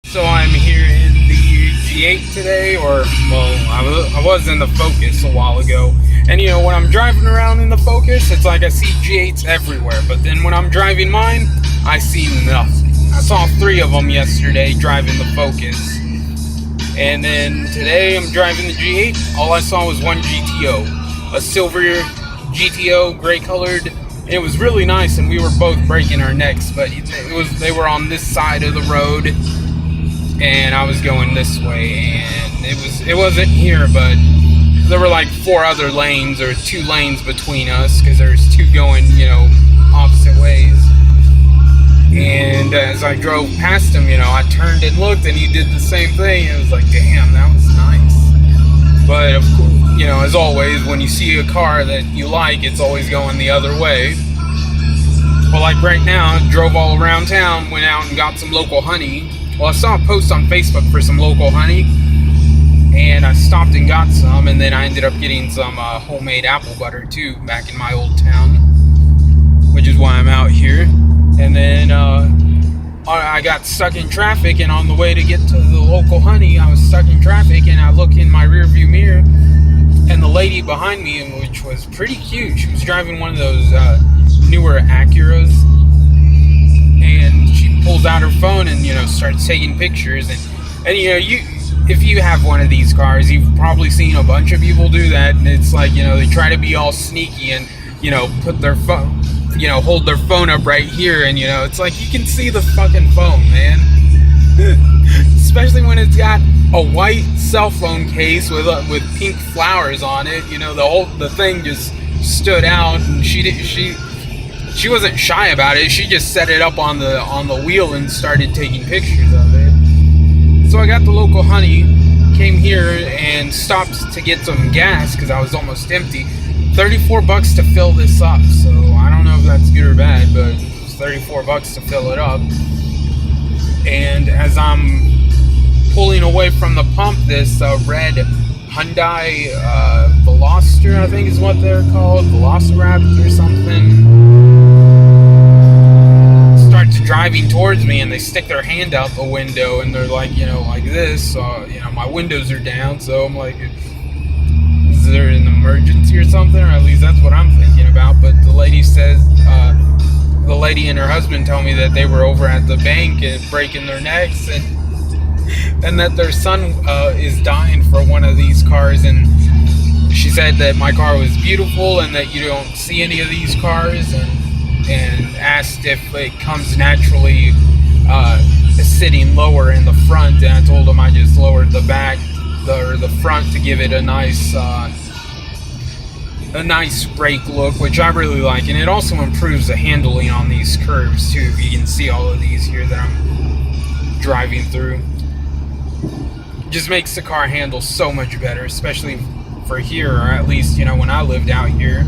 So I'm here in the G8 today, or well, I was in the Focus a while ago. And you know, when I'm driving around in the Focus, it's like I see G8s everywhere. But then when I'm driving mine, I see nothing. I saw 3 of them yesterday driving the Focus. And then today I'm driving the G8. All I saw was one GTO, a silver GTO, gray colored. It was really nice, and we were both breaking our necks. But they were on this side of the road, and I was going this way, and it wasn't here, but there were like 4 other lanes, or 2 lanes between us, because there's 2 going, opposite ways. And as I drove past him, I turned and looked, and he did the same thing. It was like, damn, that was nice. But of course, as always, when you see a car that you like, it's always going the other way. Well, like right now, I drove all around town, went out and got some local honey. Well, I saw a post on Facebook for some local honey, and I stopped and got some, and then I ended up getting some homemade apple butter too back in my old town, which is why I'm out here. And then I got stuck in traffic, and on the way to get to the local honey, I was stuck in traffic, and I look in my rearview mirror, and the lady behind me, which was pretty cute, she was driving one of those newer Acuras, and she pulls out her phone and starts taking pictures, and if you have one of these cars, you've probably seen a bunch of people do that, and it's like they try to be all sneaky and put their phone, hold their phone up right here, and it's like you can see the fucking phone, man. Especially when it's got a white cell phone case with pink flowers on it. The thing just stood out, and she wasn't shy about it. She just set it up on the wheel and started taking pictures of it. So I got the local honey, came here and stopped to get some gas because I was almost empty. $34 to fill this up. So I don't know if that's good or bad, but it's $34 to fill it up. And as I'm pulling away from the pump, this red Hyundai Veloster, I think is what they're called, Velociraptor or something, starts driving towards me, and they stick their hand out the window, and they're like, like this. My windows are down, so I'm like, is there an emergency or something? Or at least that's what I'm thinking about. But the lady says, the lady and her husband tell me that they were over at the bank and breaking their necks, and that their son is dying for one of these cars. And she said that my car was beautiful and that you don't see any of these cars, and asked if it comes naturally sitting lower in the front, and I told him I just lowered the back or the front to give it a nice brake look, which I really like, and it also improves the handling on these curves too. If you can see all of these here that I'm driving through, it just makes the car handle so much better, especially for here, or at least when I lived out here.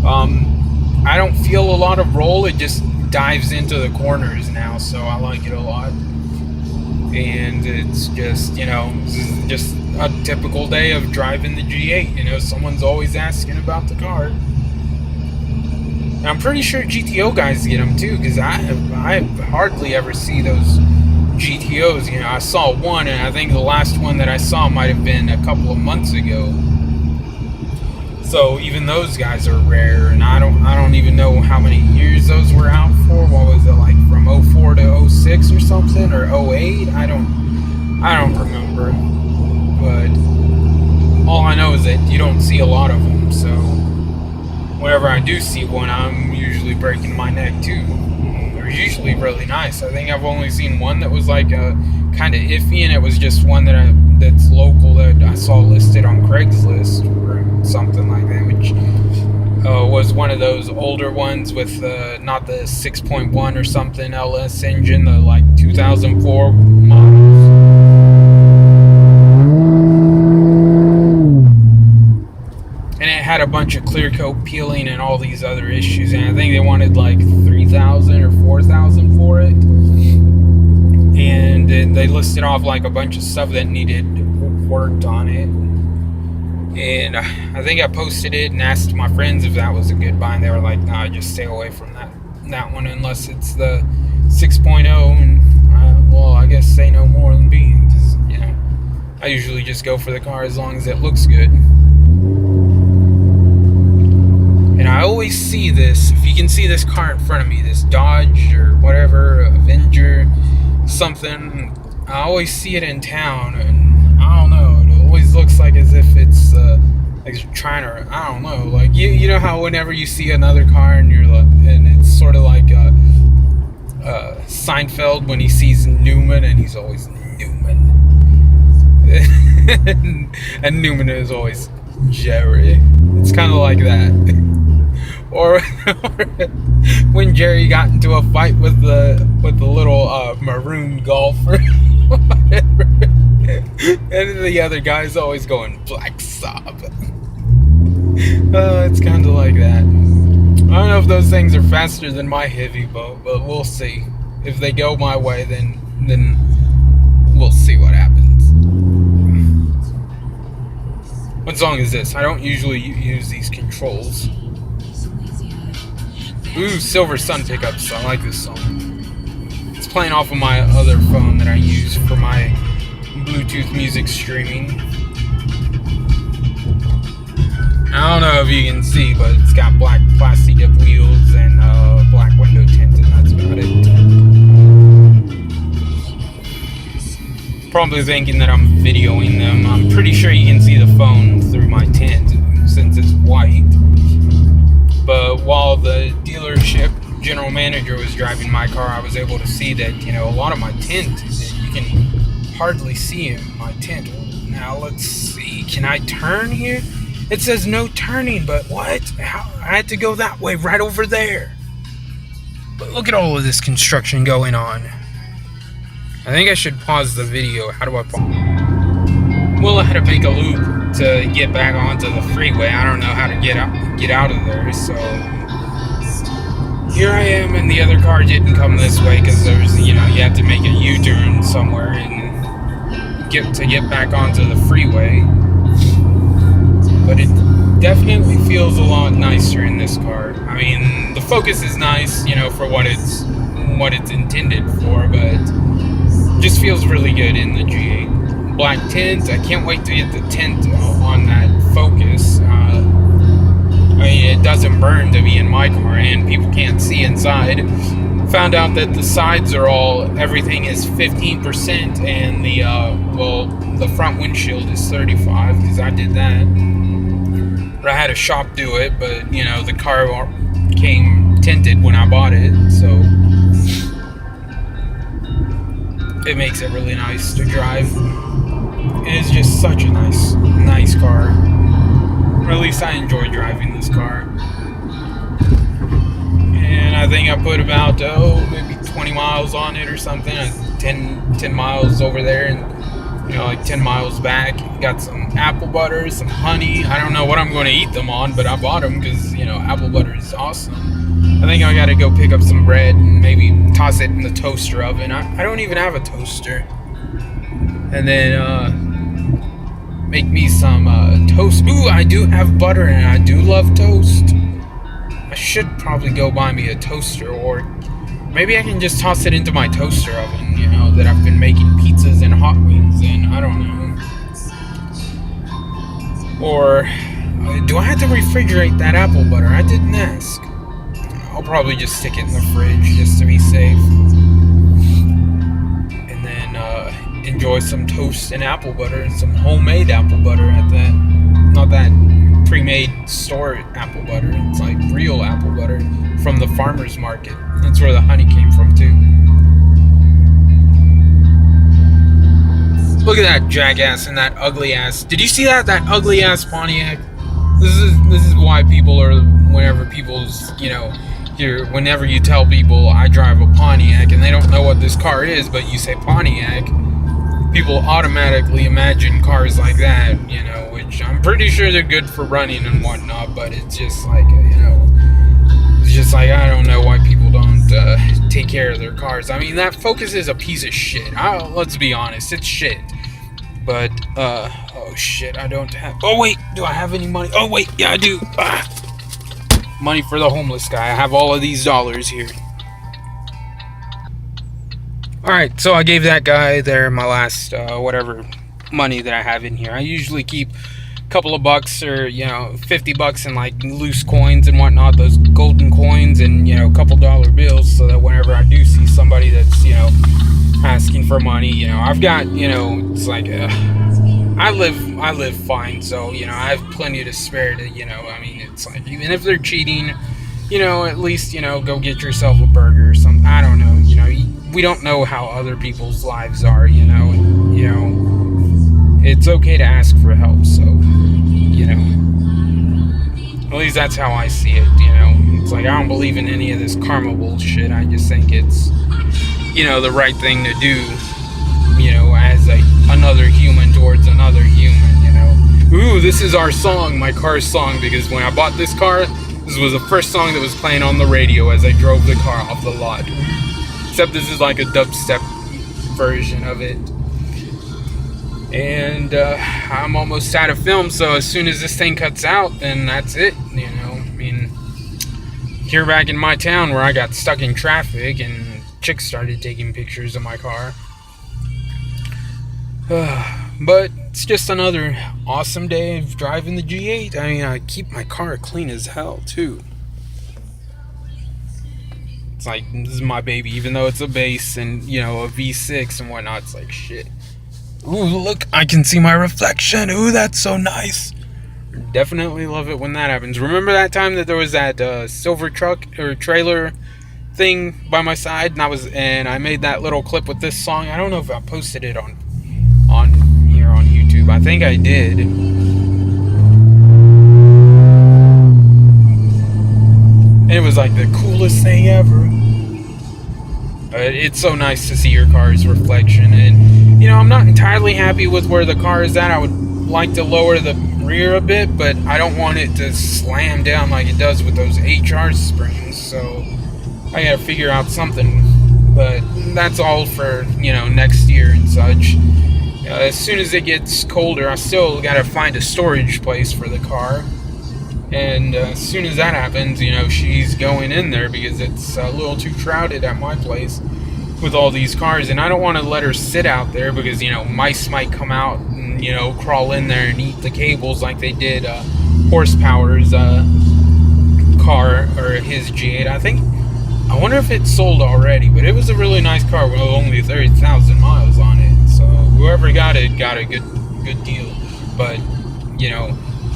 I don't feel a lot of roll. It just dives into the corners now, so I like it a lot. And it's just, this is just a typical day of driving the G8. Someone's always asking about the car. And I'm pretty sure GTO guys get them too, because I hardly ever see those GTOs. I saw one, and I think the last one that I saw might have been a couple of months ago. So even those guys are rare, and I don't even know how many years those were out for. What was it, like from 04 to 06 or something, or 08? I don't remember. But all I know is that you don't see a lot of them. So whenever I do see one, I'm usually breaking my neck too. They're usually really nice. I think I've only seen one that was like a kind of iffy, and it was just one that's local that I saw listed on Craigslist or something like that, which was one of those older ones with not the 6.1 or something LS engine, the like 2004 models. And it had a bunch of clear coat peeling and all these other issues, and I think they wanted like $3,000 or $4,000 for it. And they listed off like a bunch of stuff that needed worked on it. And I think I posted it and asked my friends if that was a good buy, and they were like, nah, just stay away from that one unless it's the 6.0. And well, I guess say no more than I usually just go for the car as long as it looks good. And I always see this, if you can see this car in front of me, this Dodge or whatever, Avenger, something, I always see it in town, and I don't know, it always looks like as if it's like trying to, I don't know, like you know how whenever you see another car and you're like, and it's sort of like Seinfeld when he sees Newman and he's always Newman. And Newman is always Jerry. It's kind of like that. Or when Jerry got into a fight with the little maroon golfer, and the other guy's always going Black Sabbath. It's kind of like that. I don't know if those things are faster than my heavy boat, but we'll see. If they go my way, then we'll see what happens. What song is this? I don't usually use these controls. Ooh, Silver Sun Pickups. I like this song. It's playing off of my other phone that I use for my Bluetooth music streaming. I don't know if you can see, but it's got black plastic dip wheels and black window tint, and that's about it. Probably thinking that I'm videoing them. I'm pretty sure you can see the phone through my tint since it's white. But while the dealership general manager was driving my car, I was able to see that, you know, a lot of my tint, you can hardly see in my tint. Now let's see, can I turn here? It says no turning, but what? How? I had to go that way, right over there. But look at all of this construction going on. I think I should pause the video. How do I pause? Well, I had to make a loop to get back onto the freeway. I don't know how to get out of there, so here I am, and the other car didn't come this way because there was, you know, you have to make a U-turn somewhere and get back onto the freeway. But it definitely feels a lot nicer in this car. I mean, the Focus is nice, you know, for what it's intended for, but just feels really good in the G8. Black tint, I can't wait to get the tint on that Focus. I mean, it doesn't burn to be in my car, and people can't see inside. Found out that the sides are everything is 15%, and the front windshield is 35, because I did that. I had a shop do it, but, you know, the car came tinted when I bought it, so it makes it really nice to drive. It is just such a nice car. Or at least I enjoy driving this car. And I think I put about, maybe 20 miles on it or something. 10 miles over there and, you know, like 10 miles back. Got some apple butter, some honey. I don't know what I'm going to eat them on, but I bought them because, you know, apple butter is awesome. I think I got to go pick up some bread and maybe toss it in the toaster oven. I don't even have a toaster. And then make me some toast. Ooh, I do have butter and I do love toast. I should probably go buy me a toaster, or maybe I can just toss it into my toaster oven, you know, that I've been making pizzas and hot wings in. I don't know. Or do I have to refrigerate that apple butter? I didn't ask. I'll probably just stick it in the fridge just to be safe. And then enjoy some toast and apple butter, and some homemade apple butter at that. Not that pre-made store apple butter. It's like real apple butter from the farmer's market. That's where the honey came from too. Look at that jackass and that ugly ass. Did you see that? That ugly ass Pontiac? This is why people are, whenever people's, you know, whenever you tell people I drive a Pontiac and they don't know what this car is, but you say Pontiac, people automatically imagine cars like that, you know, which I'm pretty sure they're good for running and whatnot, but it's just like, you know, it's just like, I don't know why people don't take care of their cars. I mean, that Focus is a piece of shit. Let's be honest, it's shit. But, oh shit, I don't have, oh wait, do I have any money? Oh wait, yeah I do. Money for the homeless guy. I have all of these dollars here. Alright, so I gave that guy there my last, money that I have in here. I usually keep a couple of bucks or, $50 in like loose coins and whatnot, those golden coins, and, a couple dollar bills, so that whenever I do see somebody that's, asking for money, I've got, it's like, I live fine, so, I have plenty to spare to, it's like, even if they're cheating, at least, go get yourself a burger or something. I don't know, we don't know how other people's lives are, it's okay to ask for help, so, at least that's how I see it, it's like, I don't believe in any of this karma bullshit. I just think it's, the right thing to do, as another human towards another human, Ooh, this is our song, my car's song, because when I bought this car, this was the first song that was playing on the radio as I drove the car off the lot. Except this is like a dubstep version of it. And I'm almost out of film, so as soon as this thing cuts out, then that's it, here back in my town where I got stuck in traffic and chicks started taking pictures of my car. But it's just another awesome day of driving the G8. I keep my car clean as hell, too. It's like, this is my baby, even though it's a base and, a V6 and whatnot. It's like, shit. Ooh, look, I can see my reflection. Ooh, that's so nice. Definitely love it when that happens. Remember that time that there was that silver truck or trailer thing by my side, and I made that little clip with this song? I don't know if I posted it on here on YouTube. I think I did. And it was like the coolest thing ever. But it's so nice to see your car's reflection, and I'm not entirely happy with where the car is at. I would like to lower the rear a bit, but I don't want it to slam down like it does with those HR springs, so I gotta figure out something. But that's all for next year and such. As soon as it gets colder, I still gotta find a storage place for the car, and as soon as that happens, she's going in there because it's a little too crowded at my place with all these cars, and I don't want to let her sit out there because mice might come out and crawl in there and eat the cables like they did Horsepower's car, or his G8. I wonder if it's sold already, but it was a really nice car with only 30,000 miles on it, so whoever got it got a good deal. But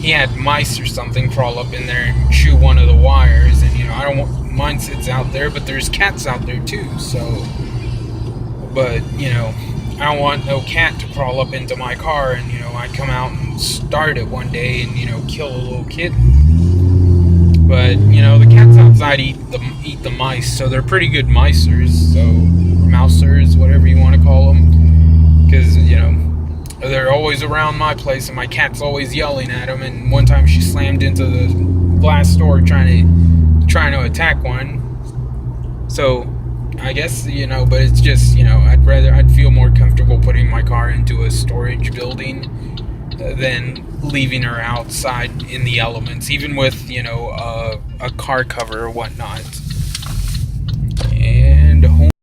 he had mice or something crawl up in there and chew one of the wires, and I don't want mine sits out there, but there's cats out there too, so. But I don't want no cat to crawl up into my car and I come out and start it one day and kill a little kitten. But the cats outside eat the mice, so they're pretty good micers, so mousers, whatever you want to call them, because they're always around my place and my cat's always yelling at them. And one time she slammed into the glass door trying to attack one. So I guess, but it's just, I'd feel more comfortable putting my car into a storage building than leaving her outside in the elements, even with, a car cover or whatnot.